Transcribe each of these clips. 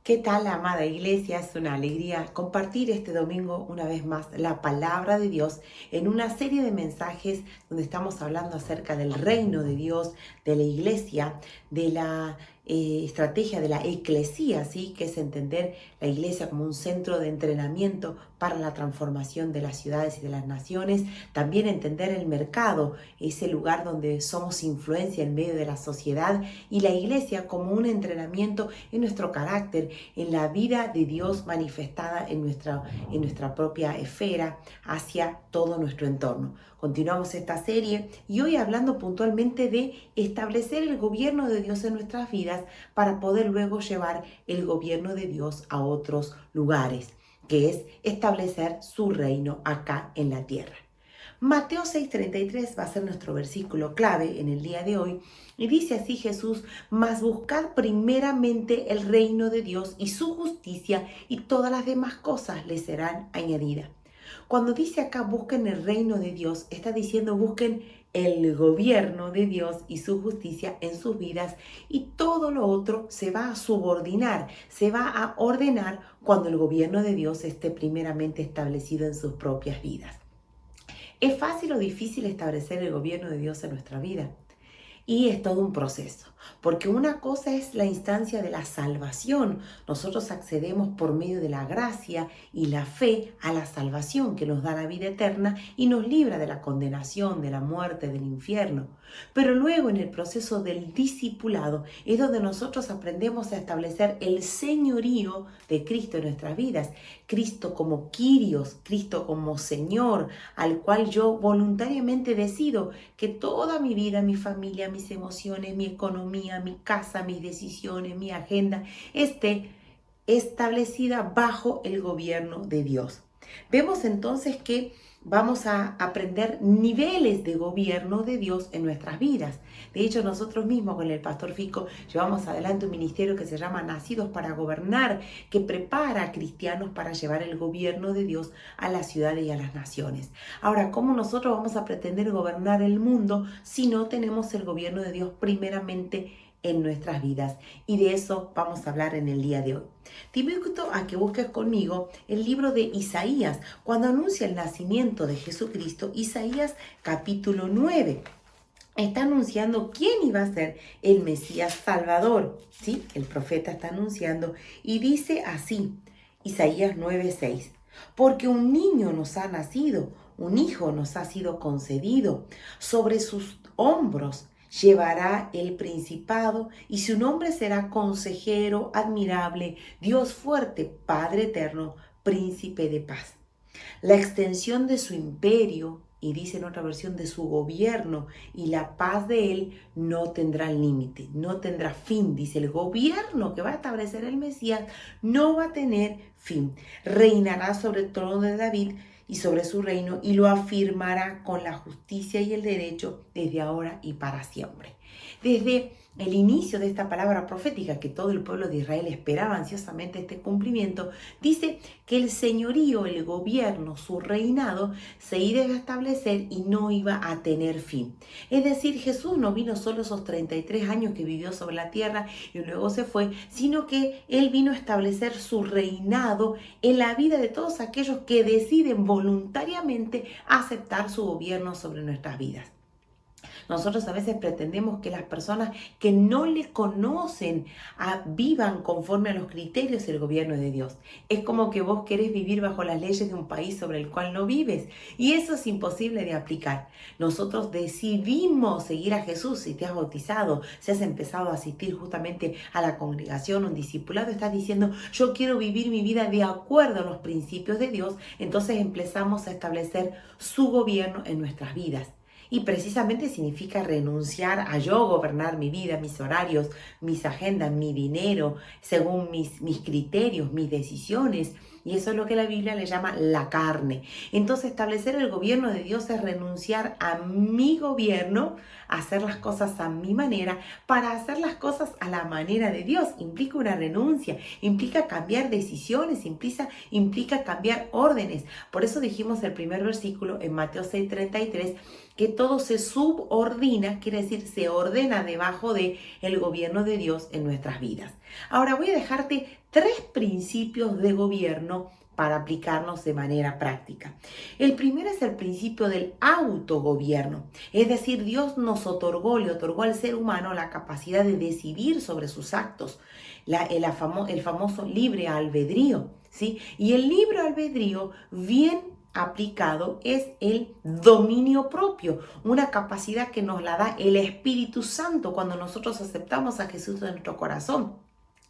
¿Qué tal, amada iglesia? Es una alegría compartir este domingo una vez más la palabra de Dios en una serie de mensajes donde estamos hablando acerca del reino de Dios, de la iglesia, de la estrategia de la eclesía, ¿sí? Que es entender la iglesia como un centro de entrenamiento para la transformación de las ciudades y de las naciones. También entender el mercado, ese lugar donde somos influencia en medio de la sociedad, y la iglesia como un entrenamiento en nuestro carácter, en la vida de Dios manifestada en nuestra propia esfera hacia todo nuestro entorno. Continuamos esta serie y hoy hablando puntualmente de establecer el gobierno de Dios en nuestras vidas para poder luego llevar el gobierno de Dios a otros lugares, que es establecer su reino acá en la tierra. Mateo 6:33 va a ser nuestro versículo clave en el día de hoy y dice así Jesús: mas buscad primeramente el reino de Dios y su justicia, y todas las demás cosas les serán añadidas. Cuando dice acá busquen el reino de Dios, está diciendo busquen el gobierno de Dios y su justicia en sus vidas, y todo lo otro se va a subordinar, se va a ordenar cuando el gobierno de Dios esté primeramente establecido en sus propias vidas. ¿Es fácil o difícil establecer el gobierno de Dios en nuestra vida? Y es todo un proceso, porque una cosa es la instancia de la salvación. Nosotros accedemos por medio de la gracia y la fe a la salvación que nos da la vida eterna y nos libra de la condenación, de la muerte, del infierno. Pero luego en el proceso del discipulado es donde nosotros aprendemos a establecer el señorío de Cristo en nuestras vidas. Cristo como Kyrios, Cristo como Señor, al cual yo voluntariamente decido que toda mi vida, mi familia, mis emociones, mi economía, mi casa, mis decisiones, mi agenda esté establecida bajo el gobierno de Dios. Vemos entonces que vamos a aprender niveles de gobierno de Dios en nuestras vidas. De hecho, nosotros mismos con el pastor Fico llevamos adelante un ministerio que se llama Nacidos para Gobernar, que prepara a cristianos para llevar el gobierno de Dios a las ciudades y a las naciones. Ahora, ¿cómo nosotros vamos a pretender gobernar el mundo si no tenemos el gobierno de Dios primeramente en nuestras vidas? Y de eso vamos a hablar en el día de hoy. Te invito a que busques conmigo el libro de Isaías, cuando anuncia el nacimiento de Jesucristo. Isaías capítulo 9. Está anunciando quién iba a ser el Mesías Salvador, ¿sí? El profeta está anunciando y dice así, Isaías 9:6, porque un niño nos ha nacido, un hijo nos ha sido concedido, sobre sus hombros llevará el principado y su nombre será Consejero Admirable, Dios Fuerte, Padre Eterno, Príncipe de Paz. La extensión de su imperio, y dice en otra versión de su gobierno, y la paz de él no tendrá límite, no tendrá fin. Dice, el gobierno que va a establecer el Mesías no va a tener fin. Reinará sobre el trono de David y sobre su reino, y lo afirmará con la justicia y el derecho desde ahora y para siempre. Desde el inicio de esta palabra profética que todo el pueblo de Israel esperaba ansiosamente este cumplimiento, dice que el señorío, el gobierno, su reinado se iba a establecer y no iba a tener fin. Es decir, Jesús no vino solo esos 33 años que vivió sobre la tierra y luego se fue, sino que Él vino a establecer su reinado en la vida de todos aquellos que deciden voluntariamente aceptar su gobierno sobre nuestras vidas. Nosotros a veces pretendemos que las personas que no le conocen vivan conforme a los criterios del gobierno de Dios. Es como que vos querés vivir bajo las leyes de un país sobre el cual no vives, y eso es imposible de aplicar. Nosotros decidimos seguir a Jesús. Si te has bautizado, si has empezado a asistir justamente a la congregación, un discipulado, estás diciendo yo quiero vivir mi vida de acuerdo a los principios de Dios. Entonces empezamos a establecer su gobierno en nuestras vidas. Y precisamente significa renunciar a yo gobernar mi vida, mis horarios, mis agendas, mi dinero, según mis criterios, mis decisiones. Y eso es lo que la Biblia le llama la carne. Entonces, establecer el gobierno de Dios es renunciar a mi gobierno, hacer las cosas a mi manera, para hacer las cosas a la manera de Dios. Implica una renuncia, implica cambiar decisiones, implica cambiar órdenes. Por eso dijimos el primer versículo en Mateo 6:33, que todo se subordina, quiere decir, se ordena debajo de el gobierno de Dios en nuestras vidas. Ahora voy a dejarte 3 principios de gobierno para aplicarnos de manera práctica. El primero es el principio del autogobierno, es decir, Dios le otorgó al ser humano la capacidad de decidir sobre sus actos, el famoso libre albedrío, ¿sí? Y el libre albedrío bien aplicado es el dominio propio, una capacidad que nos la da el Espíritu Santo cuando nosotros aceptamos a Jesús en nuestro corazón.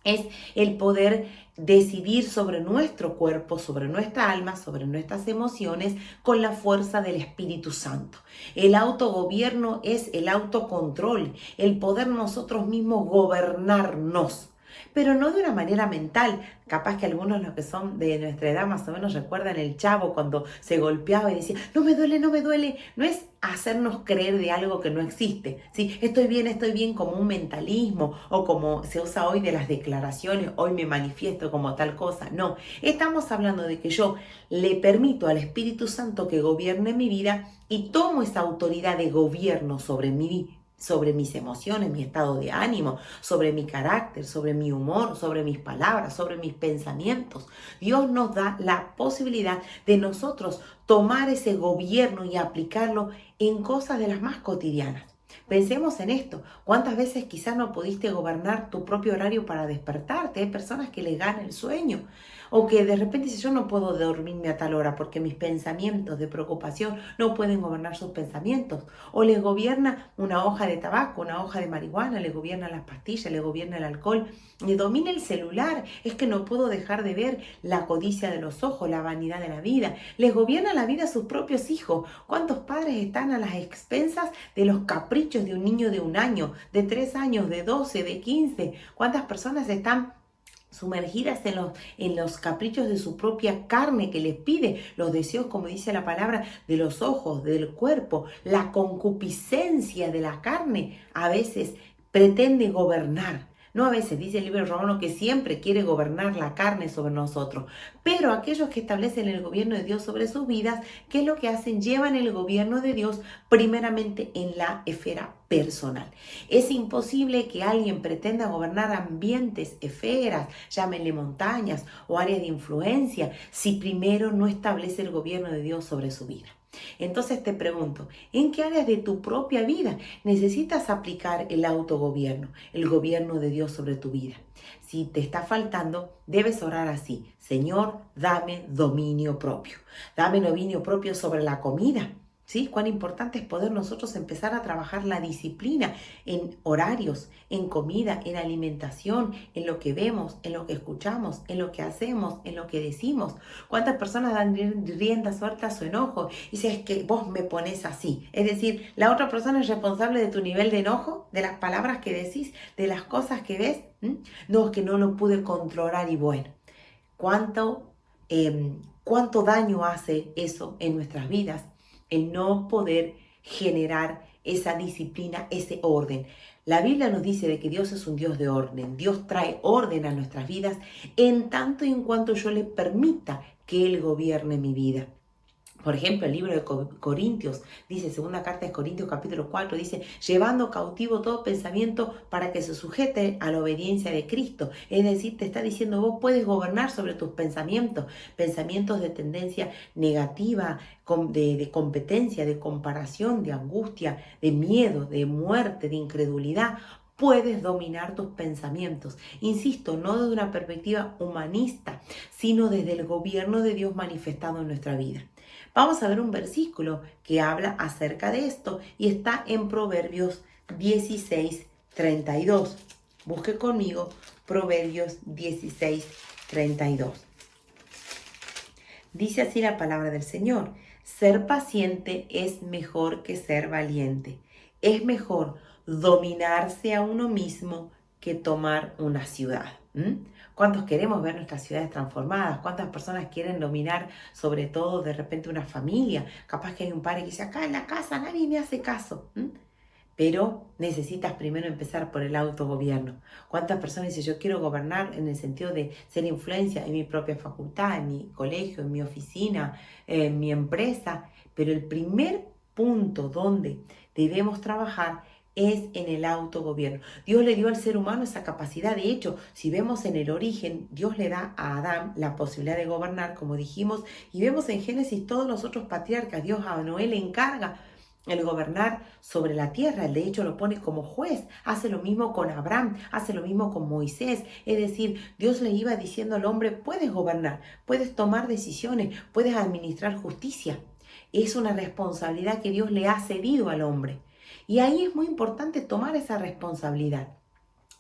Es el poder decidir sobre nuestro cuerpo, sobre nuestra alma, sobre nuestras emociones con la fuerza del Espíritu Santo. El autogobierno es el autocontrol, el poder nosotros mismos gobernarnos, pero no de una manera mental. Capaz que algunos, los que son de nuestra edad más o menos, recuerdan el Chavo cuando se golpeaba y decía, no me duele, no me duele. No es hacernos creer de algo que no existe, ¿sí? Estoy bien, como un mentalismo o como se usa hoy de las declaraciones, hoy me manifiesto como tal cosa. No, estamos hablando de que yo le permito al Espíritu Santo que gobierne mi vida y tomo esa autoridad de gobierno sobre mi vida, sobre mis emociones, mi estado de ánimo, sobre mi carácter, sobre mi humor, sobre mis palabras, sobre mis pensamientos. Dios nos da la posibilidad de nosotros tomar ese gobierno y aplicarlo en cosas de las más cotidianas. Pensemos en esto. ¿Cuántas veces quizás no pudiste gobernar tu propio horario para despertarte? Hay personas que les gana el sueño. O que de repente dicen, yo no puedo dormirme a tal hora porque mis pensamientos de preocupación no pueden gobernar sus pensamientos. O les gobierna una hoja de tabaco, una hoja de marihuana, les gobierna las pastillas, les gobierna el alcohol, les domina el celular. Es que no puedo dejar de ver la codicia de los ojos, la vanidad de la vida. Les gobierna la vida a sus propios hijos. ¿Cuántos padres están a las expensas de los caprichos de un niño de 1 año, de 3 años, de 12, de 15? ¿Cuántas personas están sumergidas en los caprichos de su propia carne que les pide, los deseos, como dice la palabra, de los ojos, del cuerpo, la concupiscencia de la carne? A veces pretende gobernar. No a veces, dice el libro romano, que siempre quiere gobernar la carne sobre nosotros. Pero aquellos que establecen el gobierno de Dios sobre sus vidas, ¿qué es lo que hacen? Llevan el gobierno de Dios primeramente en la esfera personal. Es imposible que alguien pretenda gobernar ambientes, esferas, llámenle montañas o áreas de influencia, si primero no establece el gobierno de Dios sobre su vida. Entonces te pregunto, ¿en qué áreas de tu propia vida necesitas aplicar el autogobierno, el gobierno de Dios sobre tu vida? Si te está faltando, debes orar así: Señor, dame dominio propio. Dame dominio propio sobre la comida. ¿Sí? Cuán importante es poder nosotros empezar a trabajar la disciplina en horarios, en comida, en alimentación, en lo que vemos, en lo que escuchamos, en lo que hacemos, en lo que decimos. ¿Cuántas personas dan rienda suelta a su enojo? Y si es que vos me pones así. Es decir, la otra persona es responsable de tu nivel de enojo, de las palabras que decís, de las cosas que ves. No, es que no lo pude controlar y bueno. ¿Cuánto daño hace eso en nuestras vidas? El no poder generar esa disciplina, ese orden. La Biblia nos dice de que Dios es un Dios de orden. Dios trae orden a nuestras vidas en tanto y en cuanto yo le permita que Él gobierne mi vida. Por ejemplo, el libro de Corintios, dice, segunda carta de Corintios capítulo 4, dice, llevando cautivo todo pensamiento para que se sujete a la obediencia de Cristo. Es decir, te está diciendo, vos puedes gobernar sobre tus pensamientos, pensamientos de tendencia negativa, de competencia, de comparación, de angustia, de miedo, de muerte, de incredulidad. Puedes dominar tus pensamientos. Insisto, no desde una perspectiva humanista, sino desde el gobierno de Dios manifestado en nuestra vida. Vamos a ver un versículo que habla acerca de esto y está en Proverbios 16:32. Busque conmigo Proverbios 16:32. Dice así la palabra del Señor: ser paciente es mejor que ser valiente. Es mejor dominarse a uno mismo que tomar una ciudad. ¿Cuántos queremos ver nuestras ciudades transformadas? ¿Cuántas personas quieren dominar sobre todo de repente una familia? Capaz que hay un padre que dice, acá en la casa nadie me hace caso. Pero necesitas primero empezar por el autogobierno. ¿Cuántas personas dicen, yo quiero gobernar en el sentido de ser influencia en mi propia facultad, en mi colegio, en mi oficina, en mi empresa? Pero el primer punto donde debemos trabajar es en el autogobierno. Dios le dio al ser humano esa capacidad. De hecho, si vemos en el origen, Dios le da a Adán la posibilidad de gobernar, como dijimos, y vemos en Génesis todos los otros patriarcas. Dios a Noé le encarga el gobernar sobre la tierra. De hecho, lo pone como juez. Hace lo mismo con Abraham, hace lo mismo con Moisés. Es decir, Dios le iba diciendo al hombre, puedes gobernar, puedes tomar decisiones, puedes administrar justicia. Es una responsabilidad que Dios le ha cedido al hombre. Y ahí es muy importante tomar esa responsabilidad.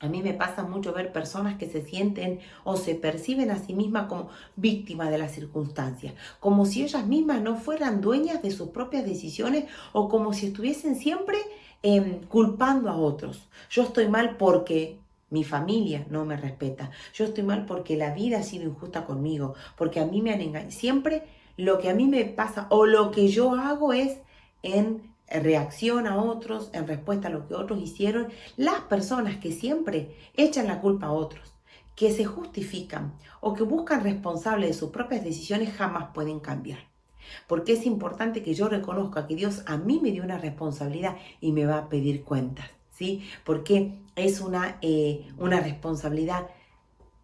A mí me pasa mucho ver personas que se sienten o se perciben a sí mismas como víctimas de las circunstancias, como si ellas mismas no fueran dueñas de sus propias decisiones o como si estuviesen siempre culpando a otros. Yo estoy mal porque mi familia no me respeta. Yo estoy mal porque la vida ha sido injusta conmigo, porque a mí me han engañado. Siempre lo que a mí me pasa o lo que yo hago es en reacción a otros, en respuesta a lo que otros hicieron. Las personas que siempre echan la culpa a otros, que se justifican o que buscan responsables de sus propias decisiones jamás pueden cambiar. Porque es importante que yo reconozca que Dios a mí me dio una responsabilidad y me va a pedir cuentas, ¿sí? Porque es una responsabilidad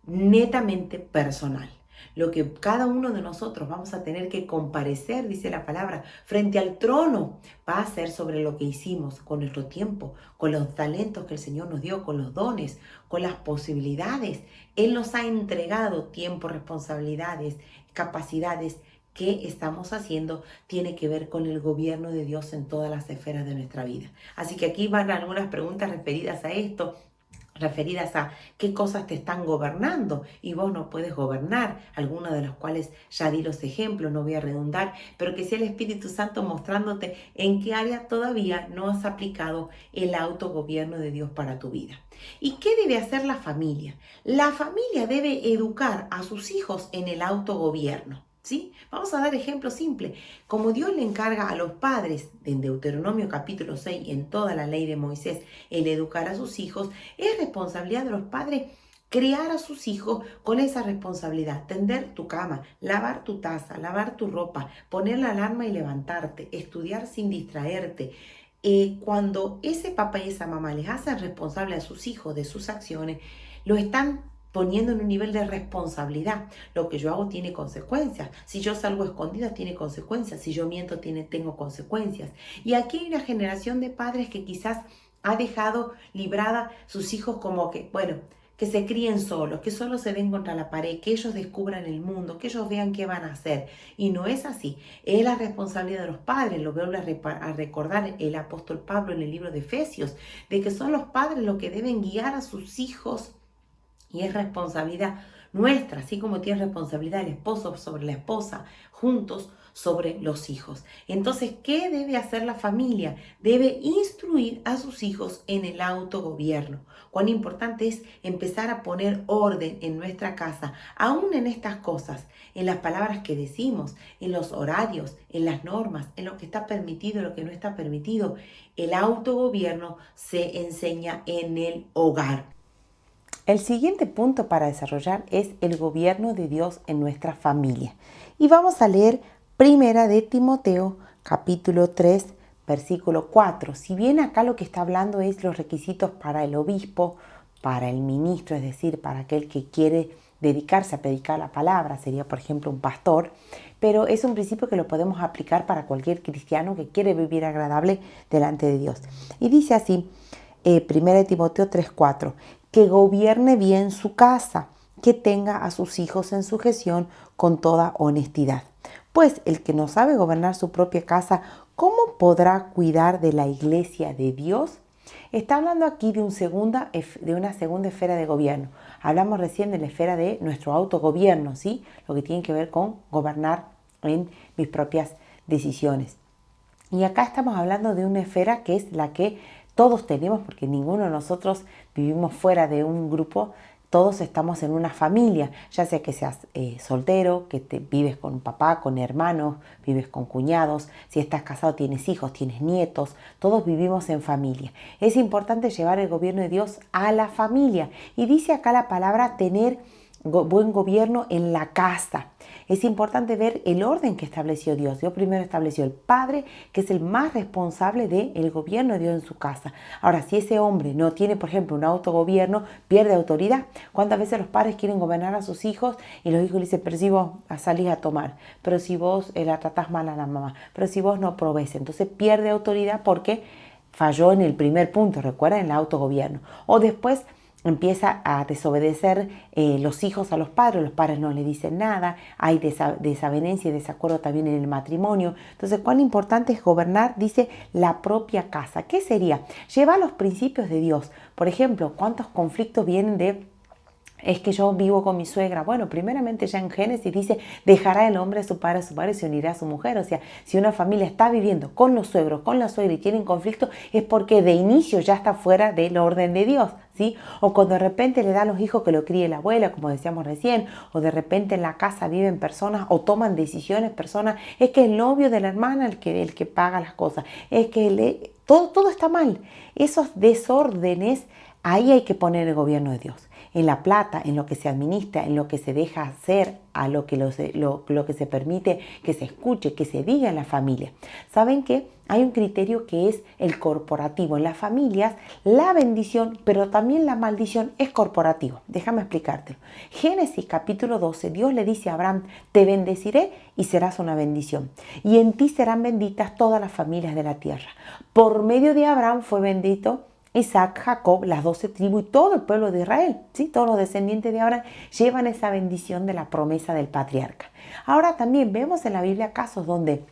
netamente personal. Lo que cada uno de nosotros vamos a tener que comparecer, dice la palabra, frente al trono, va a ser sobre lo que hicimos con nuestro tiempo, con los talentos que el Señor nos dio, con los dones, con las posibilidades. Él nos ha entregado tiempo, responsabilidades, capacidades. ¿Qué estamos haciendo? Tiene que ver con el gobierno de Dios en todas las esferas de nuestra vida. Así que aquí van algunas preguntas referidas a esto, referidas a qué cosas te están gobernando y vos no puedes gobernar, algunos de los cuales ya di los ejemplos, no voy a redundar, pero que sea el Espíritu Santo mostrándote en qué área todavía no has aplicado el autogobierno de Dios para tu vida. ¿Y qué debe hacer la familia? La familia debe educar a sus hijos en el autogobierno. ¿Sí? Vamos a dar ejemplos simples. Como Dios le encarga a los padres, en Deuteronomio capítulo 6, en toda la ley de Moisés, el educar a sus hijos, es responsabilidad de los padres criar a sus hijos con esa responsabilidad. Tender tu cama, lavar tu taza, lavar tu ropa, poner la alarma y levantarte, estudiar sin distraerte. Cuando ese papá y esa mamá les hacen responsable a sus hijos de sus acciones, lo están poniendo en un nivel de responsabilidad. Lo que yo hago tiene consecuencias. Si yo salgo escondida, tiene consecuencias. Si yo miento, tengo consecuencias. Y aquí hay una generación de padres que quizás ha dejado librada sus hijos como que, bueno, que se críen solos, que solo se den contra la pared, que ellos descubran el mundo, que ellos vean qué van a hacer. Y no es así. Es la responsabilidad de los padres. Lo vuelve a recordar el apóstol Pablo en el libro de Efesios, de que son los padres los que deben guiar a sus hijos. Y es responsabilidad nuestra, así como tiene responsabilidad el esposo sobre la esposa, juntos sobre los hijos. Entonces, ¿qué debe hacer la familia? Debe instruir a sus hijos en el autogobierno. Cuán importante es empezar a poner orden en nuestra casa, aún en estas cosas, en las palabras que decimos, en los horarios, en las normas, en lo que está permitido y lo que no está permitido. El autogobierno se enseña en el hogar. El siguiente punto para desarrollar es el gobierno de Dios en nuestra familia. Y vamos a leer Primera de Timoteo, capítulo 3, versículo 4. Si bien acá lo que está hablando es los requisitos para el obispo, para el ministro, es decir, para aquel que quiere dedicarse a predicar la palabra, sería por ejemplo un pastor, pero es un principio que lo podemos aplicar para cualquier cristiano que quiere vivir agradable delante de Dios. Y dice así, 1 Timoteo 3:4, que gobierne bien su casa, que tenga a sus hijos en sujeción con toda honestidad. Pues el que no sabe gobernar su propia casa, ¿cómo podrá cuidar de la iglesia de Dios? Está hablando aquí de una segunda esfera de gobierno. Hablamos recién de la esfera de nuestro autogobierno, ¿sí? Lo que tiene que ver con gobernar en mis propias decisiones. Y acá estamos hablando de una esfera que es la que todos tenemos, porque ninguno de nosotros vivimos fuera de un grupo, todos estamos en una familia, ya sea que seas soltero, que vives con un papá, con hermanos, vives con cuñados, si estás casado tienes hijos, tienes nietos, todos vivimos en familia. Es importante llevar el gobierno de Dios a la familia. Y dice acá la palabra tener buen gobierno en la casa. Es importante ver el orden que estableció Dios. Dios primero estableció el padre, que es el más responsable del gobierno de Dios en su casa. Ahora, si ese hombre no tiene, por ejemplo, un autogobierno, pierde autoridad. ¿Cuántas veces los padres quieren gobernar a sus hijos y los hijos le dicen, pero si vos salís a tomar, pero si vos la tratás mal a la mamá, pero si vos no provees? Entonces pierde autoridad porque falló en el primer punto, recuerden, el autogobierno. O después empieza a desobedecer los hijos a los padres no le dicen nada, hay desavenencia y desacuerdo también en el matrimonio. Entonces, cuán importante es gobernar, dice, la propia casa. ¿Qué sería? Llevar los principios de Dios. Por ejemplo, ¿cuántos conflictos vienen de... Es que yo vivo con mi suegra? Bueno, primeramente ya en Génesis dice, dejará el hombre a su padre y se unirá a su mujer. O sea, si una familia está viviendo con los suegros, con la suegra y tienen conflicto, es porque de inicio ya está fuera del orden de Dios, ¿sí? O cuando de repente le da a los hijos que lo críe la abuela, como decíamos recién, o de repente en la casa viven personas o toman decisiones personas, es que el novio de la hermana el que paga las cosas, es que todo está mal. Esos desórdenes, ahí hay que poner el gobierno de Dios. En la plata, en lo que se administra, en lo que se deja hacer, a lo que se permite que se escuche, que se diga en la familia. ¿Saben qué? Hay un criterio que es el corporativo. En las familias, la bendición, pero también la maldición es corporativo. Déjame explicártelo. Génesis capítulo 12, Dios le dice a Abraham, te bendeciré y serás una bendición. Y en ti serán benditas todas las familias de la tierra. Por medio de Abraham fue bendito Isaac, Jacob, las 12 tribus y todo el pueblo de Israel, ¿sí? Todos los descendientes de Abraham llevan esa bendición de la promesa del patriarca. Ahora también vemos en la Biblia casos donde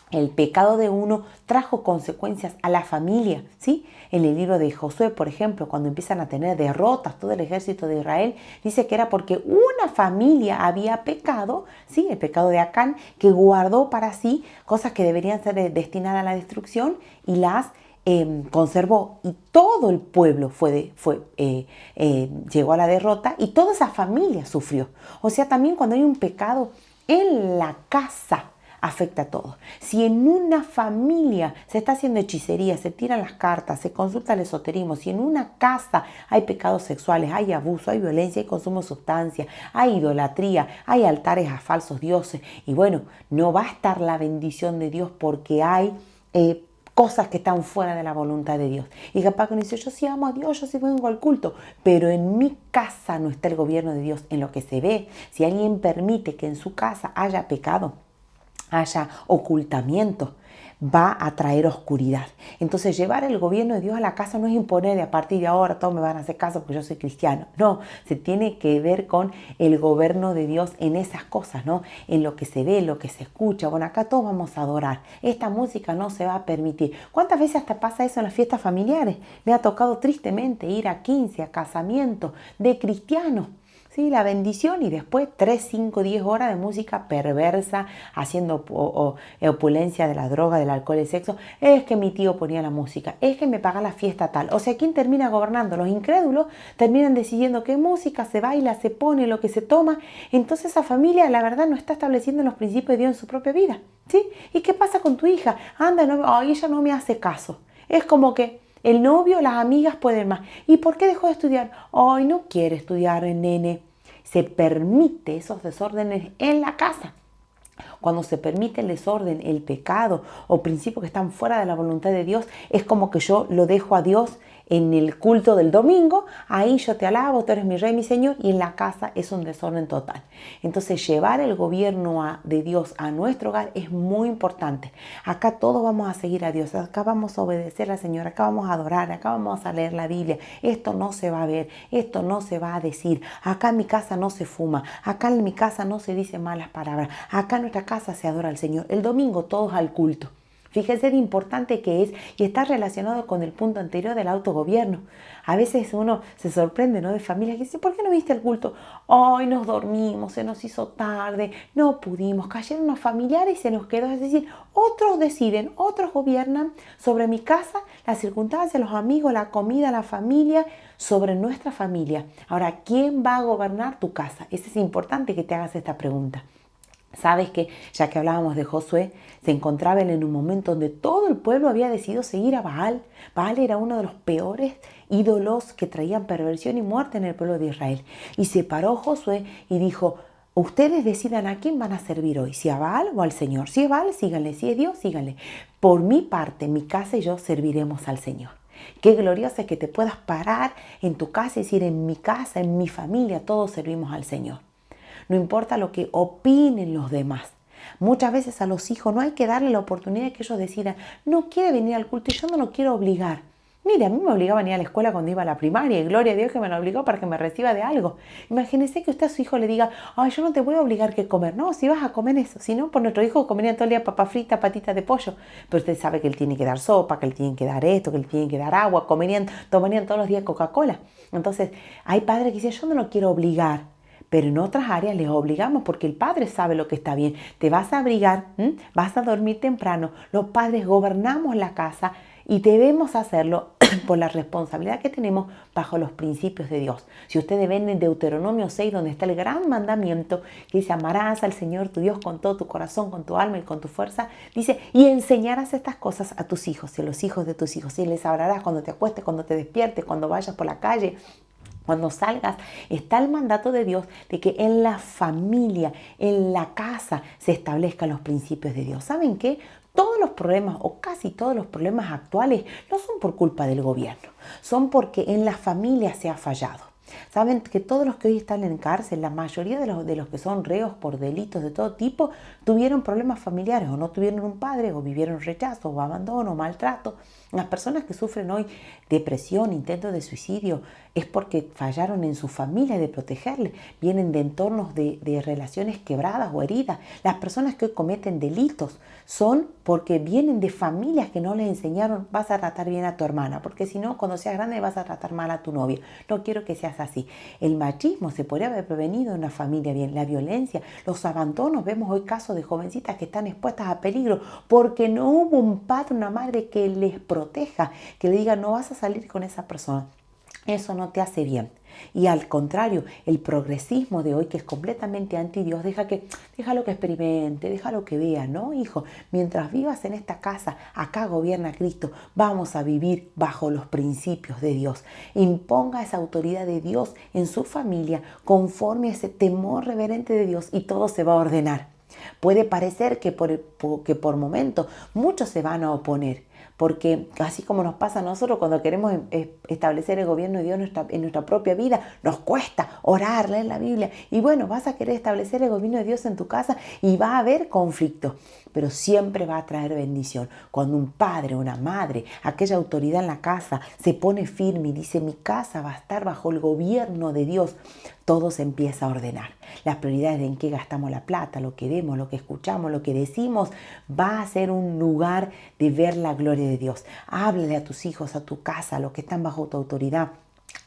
el pecado de uno trajo consecuencias a la familia, ¿sí? En el libro de Josué, por ejemplo, cuando empiezan a tener derrotas todo el ejército de Israel, dice que era porque una familia había pecado, ¿sí? El pecado de Acán, que guardó para sí cosas que deberían ser destinadas a la destrucción y las conservó, y todo el pueblo llegó a la derrota y toda esa familia sufrió. O sea, también cuando hay un pecado en la casa, afecta a todos. Si en una familia se está haciendo hechicería, se tiran las cartas, se consulta el esoterismo, si en una casa hay pecados sexuales, hay abuso, hay violencia, hay consumo de sustancias, hay idolatría, hay altares a falsos dioses, y bueno, no va a estar la bendición de Dios porque hay cosas que están fuera de la voluntad de Dios. Y capaz que uno dice, yo sí amo a Dios, yo sí vengo al culto, pero en mi casa no está el gobierno de Dios. En lo que se ve, si alguien permite que en su casa haya pecado, haya ocultamiento, va a traer oscuridad. Entonces, llevar el gobierno de Dios a la casa no es imponer de a partir de ahora todos me van a hacer caso porque yo soy cristiano. No, se tiene que ver con el gobierno de Dios en esas cosas, ¿no? En lo que se ve, lo que se escucha. Bueno, acá todos vamos a adorar. Esta música no se va a permitir. ¿Cuántas veces hasta pasa eso en las fiestas familiares? Me ha tocado tristemente ir a 15, a casamientos de cristianos. Sí, la bendición y después 3, 5, 10 horas de música perversa, haciendo opulencia de la droga, del alcohol y el sexo. Es que mi tío ponía la música, es que me paga la fiesta tal. O sea, ¿quién termina gobernando? Los incrédulos terminan decidiendo qué música se baila, se pone, lo que se toma. Entonces esa familia, la verdad, no está estableciendo los principios de Dios en su propia vida. ¿Sí? ¿Y qué pasa con tu hija? Anda, no, ella no me hace caso. Es como que el novio, las amigas pueden más. ¿Y por qué dejó de estudiar? Ay, no quiere estudiar, nene. Se permite esos desórdenes en la casa. Cuando se permite el desorden, el pecado o principios que están fuera de la voluntad de Dios, es como que yo lo dejo a Dios en el culto del domingo, ahí yo te alabo, tú eres mi rey, mi señor, y en la casa es un desorden total. Entonces, llevar el gobierno de Dios a nuestro hogar es muy importante. Acá todos vamos a seguir a Dios, acá vamos a obedecer al Señor, acá vamos a adorar, acá vamos a leer la Biblia. Esto no se va a ver, esto no se va a decir. Acá en mi casa no se fuma, acá en mi casa no se dicen malas palabras, acá en nuestra casa se adora al Señor. El domingo todos al culto. Fíjense lo importante que es y está relacionado con el punto anterior del autogobierno. A veces uno se sorprende, ¿no? De familias que dicen, ¿por qué no viste el culto? Hoy nos dormimos, se nos hizo tarde, no pudimos, cayeron los familiares y se nos quedó. Es decir, otros deciden, otros gobiernan sobre mi casa, las circunstancias, los amigos, la comida, la familia, sobre nuestra familia. Ahora, ¿quién va a gobernar tu casa? Es importante que te hagas esta pregunta. Sabes que, ya que hablábamos de Josué, se encontraba él en un momento donde todo el pueblo había decidido seguir a Baal. Baal era uno de los peores ídolos que traían perversión y muerte en el pueblo de Israel. Y se paró Josué y dijo: ustedes decidan a quién van a servir hoy, si a Baal o al Señor. Si es Baal, síganle; si es Dios, síganle. Por mi parte, mi casa y yo serviremos al Señor. Qué glorioso es que te puedas parar en tu casa y decir: en mi casa, en mi familia, todos servimos al Señor. No importa lo que opinen los demás. Muchas veces a los hijos no hay que darle la oportunidad de que ellos decidan: no quiere venir al culto y yo no lo quiero obligar. Mire, a mí me obligaban a ir a la escuela cuando iba a la primaria y gloria a Dios que me lo obligó para que me reciba de algo. Imagínese que usted a su hijo le diga: ay, yo no te voy a obligar que comer. No, si vas a comer eso. Si no, por nuestro hijo comería todo el día papa frita, patitas de pollo. Pero usted sabe que él tiene que dar sopa, que él tiene que dar esto, que él tiene que dar agua. Tomarían todos los días Coca-Cola. Entonces, hay padres que dicen: yo no lo quiero obligar. Pero en otras áreas les obligamos porque el padre sabe lo que está bien. Te vas a abrigar, vas a dormir temprano. Los padres gobernamos la casa y debemos hacerlo por la responsabilidad que tenemos bajo los principios de Dios. Si ustedes ven en Deuteronomio 6, donde está el gran mandamiento que dice: amarás al Señor tu Dios con todo tu corazón, con tu alma y con tu fuerza, dice: y enseñarás estas cosas a tus hijos y a los hijos de tus hijos. Y les hablarás cuando te acuestes, cuando te despiertes, cuando vayas por la calle, cuando salgas. Está el mandato de Dios de que en la familia, en la casa, se establezcan los principios de Dios. ¿Saben qué? Todos los problemas, o casi todos los problemas actuales, no son por culpa del gobierno, son porque en la familia se ha fallado. Saben que todos los que hoy están en cárcel, la mayoría de los que son reos por delitos de todo tipo, tuvieron problemas familiares, o no tuvieron un padre, o vivieron rechazo, o abandono, o maltrato. Las personas que sufren hoy depresión, intentos de suicidio, es porque fallaron en su familia de protegerle. Vienen de entornos de relaciones quebradas o heridas. Las personas que hoy cometen delitos son porque vienen de familias que no les enseñaron: vas a tratar bien a tu hermana, porque si no, cuando seas grande vas a tratar mal a tu novia. No quiero que seas así. El machismo se podría haber prevenido en una familia bien. La violencia, los abandonos. Vemos hoy casos de jovencitas que están expuestas a peligro porque no hubo un padre, una madre que les proteja, que le diga: no vas a salir con esa persona. Eso no te hace bien. Y al contrario, el progresismo de hoy, que es completamente anti Dios, déjalo que experimente, déjalo que vea. No, hijo, mientras vivas en esta casa, acá gobierna Cristo, vamos a vivir bajo los principios de Dios. Imponga esa autoridad de Dios en su familia conforme a ese temor reverente de Dios y todo se va a ordenar. Puede parecer que por momentos muchos se van a oponer, porque así como nos pasa a nosotros cuando queremos establecer el gobierno de Dios en nuestra propia vida, nos cuesta orar, leer la Biblia. Y bueno, vas a querer establecer el gobierno de Dios en tu casa y va a haber conflicto, pero siempre va a traer bendición. Cuando un padre, una madre, aquella autoridad en la casa se pone firme y dice: mi casa va a estar bajo el gobierno de Dios, todo se empieza a ordenar. Las prioridades de en qué gastamos la plata, lo que vemos, lo que escuchamos, lo que decimos, va a ser un lugar de ver la gloria de Dios. Háblale a tus hijos, a tu casa, a los que están bajo tu autoridad,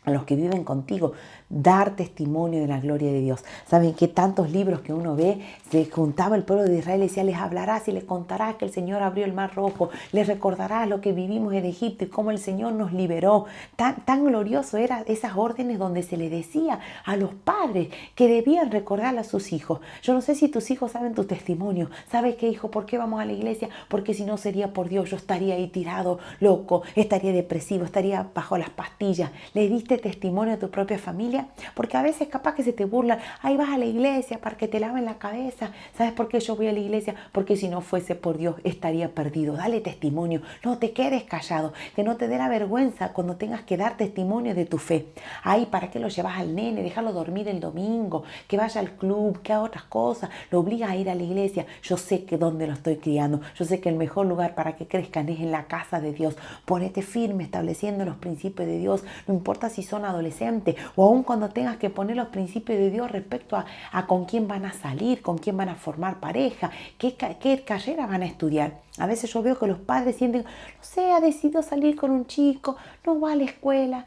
a los que viven contigo, dar testimonio de la gloria de Dios. ¿Saben qué tantos libros que uno ve? Se juntaba el pueblo de Israel y decía: les hablarás y les contarás que el Señor abrió el mar rojo, les recordarás lo que vivimos en Egipto y cómo el Señor nos liberó. Tan glorioso eran esas órdenes donde se le decía a los padres que debían recordarle a sus hijos. Yo no sé si tus hijos saben tu testimonio. ¿Sabes qué, hijo? ¿Por qué vamos a la iglesia? Porque si no sería por Dios, yo estaría ahí tirado, loco, estaría depresivo, estaría bajo las pastillas. ¿Le diste testimonio a tu propia familia? Porque a veces capaz que se te burlan: ahí vas a la iglesia para que te laven la cabeza. ¿Sabes por qué yo voy a la iglesia? Porque si no fuese por Dios estaría perdido. Dale testimonio, no te quedes callado, que no te dé la vergüenza cuando tengas que dar testimonio de tu fe. Ahí, ¿para qué lo llevas al nene? Déjalo dormir el domingo, que vaya al club, que haga otras cosas, lo obligas a ir a la iglesia. Yo sé que dónde lo estoy criando, yo sé que el mejor lugar para que crezcan es en la casa de Dios. Ponete firme estableciendo los principios de Dios, no importa si son adolescentes o aún cuando tengas que poner los principios de Dios respecto a con quién van a salir, con quién van a formar pareja, qué carrera van a estudiar. A veces yo veo que los padres sienten: no sé, ha decidido salir con un chico, no va a la escuela,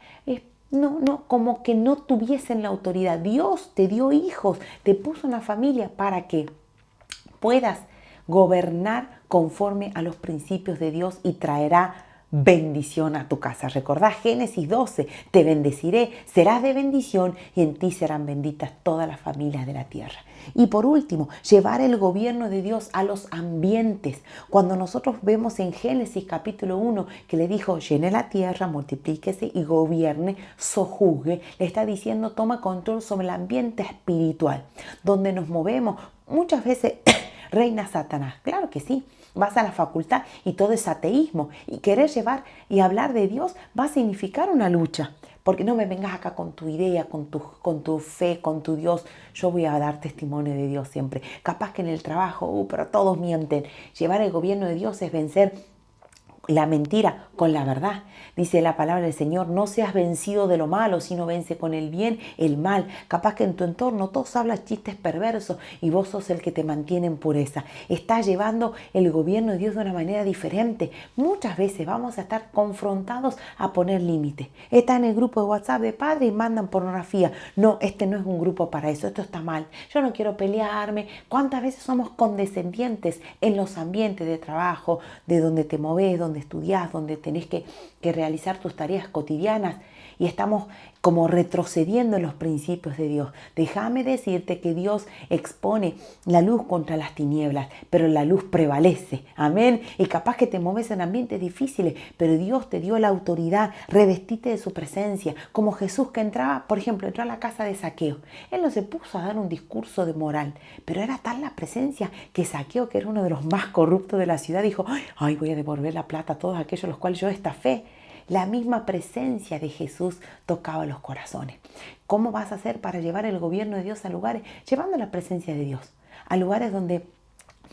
como que no tuviesen la autoridad. Dios te dio hijos, te puso una familia para que puedas gobernar conforme a los principios de Dios y traerá bendición a tu casa. Recordá Génesis 12, te bendeciré, serás de bendición y en ti serán benditas todas las familias de la tierra. Y por último, llevar el gobierno de Dios a los ambientes. Cuando nosotros vemos en Génesis capítulo 1 que le dijo, llene la tierra, multiplíquese y gobierne, sojuzgue, le está diciendo, toma control sobre el ambiente espiritual, donde nos movemos. Muchas veces reina Satanás, claro que sí. Vas a la facultad y todo es ateísmo. Y querer llevar y hablar de Dios va a significar una lucha. Porque no me vengas acá con tu idea, con tu fe, con tu Dios. Yo voy a dar testimonio de Dios siempre. Capaz que en el trabajo, pero todos mienten. Llevar el gobierno de Dios es vencer la mentira con la verdad. Dice la palabra del Señor, no seas vencido de lo malo, sino vence con el bien el mal. Capaz que en tu entorno todos hablan chistes perversos y vos sos el que te mantiene en pureza. Estás llevando el gobierno de Dios de una manera diferente. Muchas veces vamos a estar confrontados a poner límites. Está en el grupo de WhatsApp de padres y mandan pornografía. No, este no es un grupo para eso, esto está mal. Yo no quiero pelearme. ¿Cuántas veces somos condescendientes en los ambientes de trabajo, de donde te moves, donde estudiás, donde tenés que realizar tus tareas cotidianas y estamos como retrocediendo en los principios de Dios? Déjame decirte que Dios expone la luz contra las tinieblas, pero la luz prevalece. Amén. Y capaz que te mueves en ambientes difíciles, pero Dios te dio la autoridad. Revestite de su presencia. Como Jesús que entraba, por ejemplo, entró a la casa de Zaqueo. Él no se puso a dar un discurso de moral, pero era tal la presencia que Zaqueo, que era uno de los más corruptos de la ciudad, dijo, ay, voy a devolver la plata a todos aquellos a los cuales yo estafé. La misma presencia de Jesús tocaba los corazones. ¿Cómo vas a hacer para llevar el gobierno de Dios a lugares? Llevando la presencia de Dios a lugares donde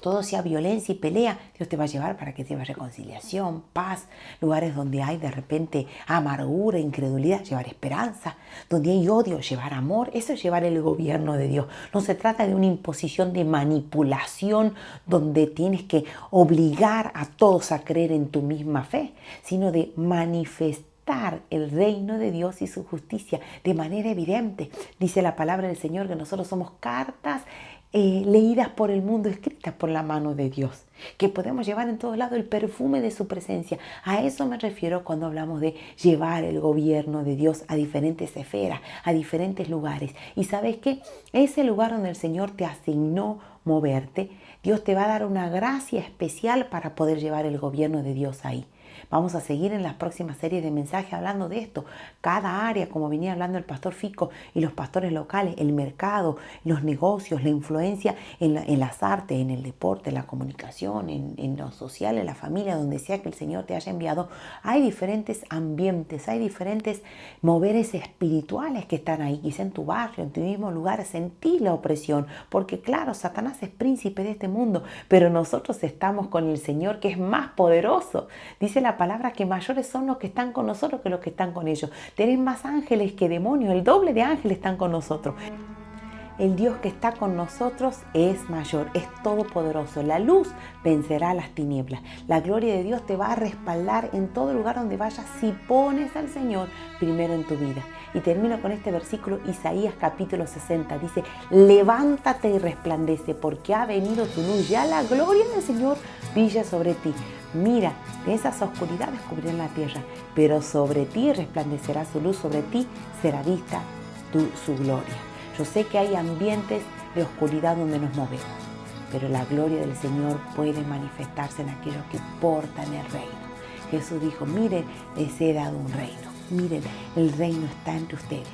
todo sea violencia y pelea. Dios te va a llevar para que lleves reconciliación, paz. Lugares donde hay de repente amargura, incredulidad, llevar esperanza. Donde hay odio, llevar amor. Eso es llevar el gobierno de Dios. No se trata de una imposición de manipulación donde tienes que obligar a todos a creer en tu misma fe, sino de manifestar el reino de Dios y su justicia de manera evidente. Dice la palabra del Señor que nosotros somos cartas leídas por el mundo, escritas por la mano de Dios, que podemos llevar en todos lados el perfume de su presencia. A eso me refiero cuando hablamos de llevar el gobierno de Dios a diferentes esferas, a diferentes lugares. Y ¿sabes qué? Ese lugar donde el Señor te asignó moverte, Dios te va a dar una gracia especial para poder llevar el gobierno de Dios ahí. Vamos a seguir en las próximas series de mensajes hablando de esto. Cada área, como venía hablando el pastor Fico y los pastores locales, el mercado, los negocios, la influencia en las artes, en el deporte, en la comunicación, en lo social, en la familia, donde sea que el Señor te haya enviado. Hay diferentes ambientes, hay diferentes moveres espirituales que están ahí. Quizá en tu barrio, en tu mismo lugar, sentís la opresión. Porque claro, Satanás es príncipe de este mundo, pero nosotros estamos con el Señor que es más poderoso. Dice la palabra que mayores son los que están con nosotros que los que están con ellos. Tenés más ángeles que demonios, el doble de ángeles están con nosotros. El Dios que está con nosotros es mayor, es todopoderoso. La luz vencerá a las tinieblas. La gloria de Dios te va a respaldar en todo lugar donde vayas si pones al Señor primero en tu vida. Y termino con este versículo, Isaías capítulo 60. Dice, levántate y resplandece porque ha venido tu luz. Ya la gloria del Señor brilla sobre ti. Mira, de esas oscuridades cubrirán la tierra, pero sobre ti resplandecerá su luz, sobre ti será vista su gloria. Yo sé que hay ambientes de oscuridad donde nos movemos, pero la gloria del Señor puede manifestarse en aquellos que portan el reino. Jesús dijo, miren, les he dado un reino. Miren, el reino está entre ustedes.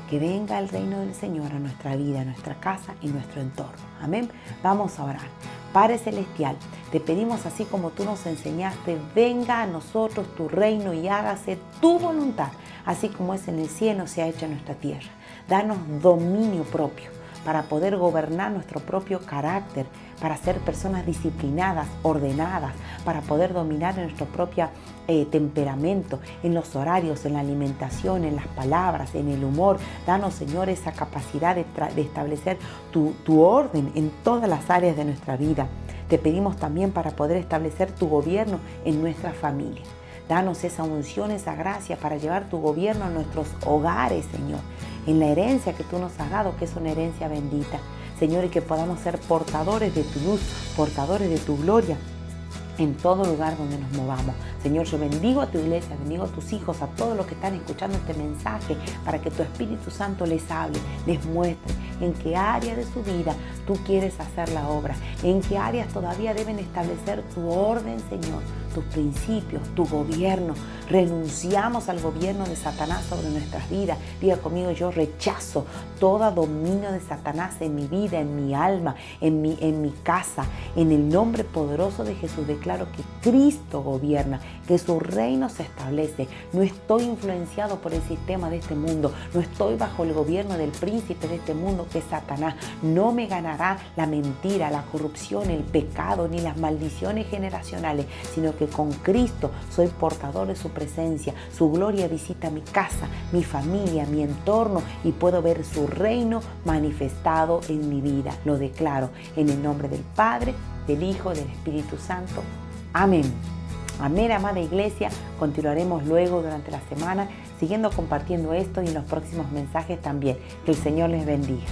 Que venga el reino del Señor a nuestra vida, a nuestra casa y nuestro entorno. Amén. Vamos a orar. Padre Celestial, te pedimos así como tú nos enseñaste, venga a nosotros tu reino y hágase tu voluntad, así como es en el cielo, se ha hecho en nuestra tierra. Danos dominio propio para poder gobernar nuestro propio carácter, para ser personas disciplinadas, ordenadas, para poder dominar en nuestro propio temperamento, en los horarios, en la alimentación, en las palabras, en el humor. Danos, Señor, esa capacidad de establecer tu orden en todas las áreas de nuestra vida. Te pedimos también para poder establecer tu gobierno en nuestra familia. Danos esa unción, esa gracia para llevar tu gobierno a nuestros hogares, Señor, en la herencia que tú nos has dado, que es una herencia bendita. Señor, y que podamos ser portadores de tu luz, portadores de tu gloria, en todo lugar donde nos movamos. Señor, yo bendigo a tu iglesia, bendigo a tus hijos, a todos los que están escuchando este mensaje, para que tu Espíritu Santo les hable, les muestre en qué área de su vida tú quieres hacer la obra, en qué áreas todavía deben establecer tu orden, Señor, tus principios, tu gobierno. Renunciamos al gobierno de Satanás sobre nuestras vidas. Diga conmigo: yo rechazo todo dominio de Satanás en mi vida, en mi alma, en mi casa. En el nombre poderoso de Jesús declaro que Cristo gobierna, que su reino se establece. No estoy influenciado por el sistema de este mundo, no estoy bajo el gobierno del príncipe de este mundo, que es Satanás. No me ganará la mentira, la corrupción, el pecado, ni las maldiciones generacionales, sino que con Cristo soy portador de su presencia. Su gloria visita mi casa, mi familia, mi entorno, y puedo ver su reino manifestado en mi vida. Lo declaro en el nombre del Padre, del Hijo, del Espíritu Santo. Amén. Amén, amada iglesia. Continuaremos luego durante la semana siguiendo compartiendo esto y en los próximos mensajes también. Que el Señor les bendiga.